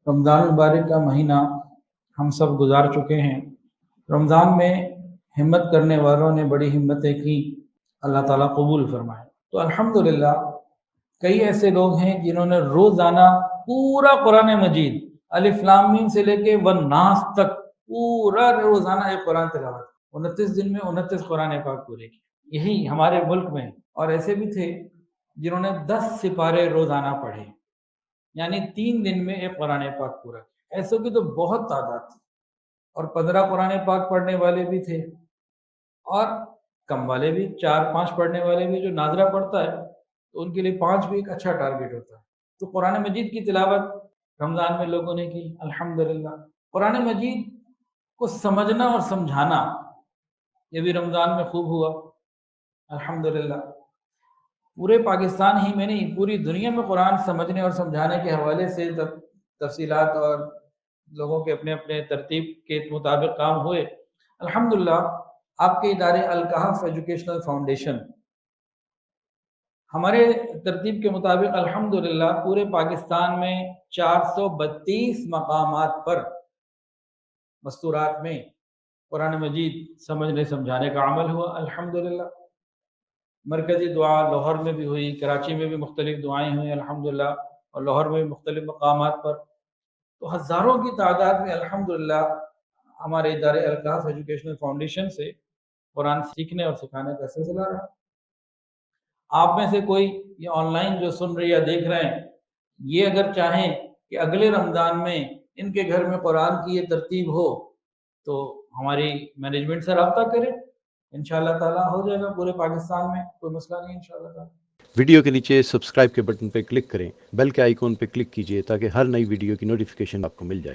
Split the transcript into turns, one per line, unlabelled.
रमज़ान मुबारक का महीना हम सब गुजार चुके हैं। रमज़ान में हिम्मत करने वालों ने बड़ी हिम्मतें की, अल्लाह ताला कबूल फरमाए। तो अल्हम्दुलिल्लाह कई ऐसे लोग हैं जिन्होंने रोज़ाना पूरा कुरान मजीद अलिफ लाम मीम से लेके वन नास तक पूरा रोज़ाना एक कुरान तिलावत, 29 दिन में 29 कुरान पाक पूरे किए। यही हमारे मुल्क में, और ऐसे भी थे जिन्होंने 10 सिपारे रोज़ाना पढ़े, यानी 3 दिन में एक कुरान पाक पूरा किया। ऐसों की तो बहुत तादाद थी, और 15 कुरान पाक पढ़ने वाले भी थे, और कम वाले भी 4-5 पढ़ने वाले भी। जो नाज़रा पढ़ता है तो उनके लिए 5 भी एक अच्छा टारगेट होता है। तो कुरान मजीद की तिलावत रमज़ान में लोगों ने की, अल्हम्दुलिल्लाह। कुरान मजीद को समझना और समझाना ये भी रमज़ान में खूब हुआ, अल्हम्दुलिल्लाह। पूरे पाकिस्तान ही में नहीं, पूरी दुनिया में कुरान समझने और समझाने के हवाले से तफसीलात और लोगों के अपने अपने तरतीब के मुताबिक काम हुए। अल्हम्दुलिल्लाह आपके इदारे अल कहफ एजुकेशनल फाउंडेशन हमारे तरतीब के मुताबिक अल्हम्दुलिल्लाह पूरे पाकिस्तान में 432 मकामात पर मस्तूरात में कुरान मजीद समझने समझाने का अमल हुआ, अल्हम्दुलिल्लाह। मरकज़ी दुआ लाहौर में भी हुई, कराची में भी मुख्तलिफ दुआएँ हुई अल्हम्दुलिल्लाह, और लाहौर में भी मुख्तलिफ मकामात पर। तो हज़ारों की तादाद में अल्हम्दुलिल्लाह हमारे इदारे अल कहफ एजुकेशनल फाउंडेशन से कुरान सीखने और सिखाने का सिलसिला रहा। आप में से कोई ये ऑनलाइन जो सुन रहे या देख रहे हैं, ये अगर चाहें कि अगले रमज़ान में इनके घर में कुरान की ये तरतीब हो, तो हमारी मैनेजमेंट से रब्ता करें, इंशाअल्लाह ताला हो जाएगा पूरे पाकिस्तान में, कोई मसला नहीं इंशाअल्लाह ताला।
वीडियो के नीचे सब्सक्राइब के बटन पर क्लिक करें, बेल के आइकॉन पर क्लिक कीजिए ताकि हर नई वीडियो की नोटिफिकेशन आपको मिल जाए।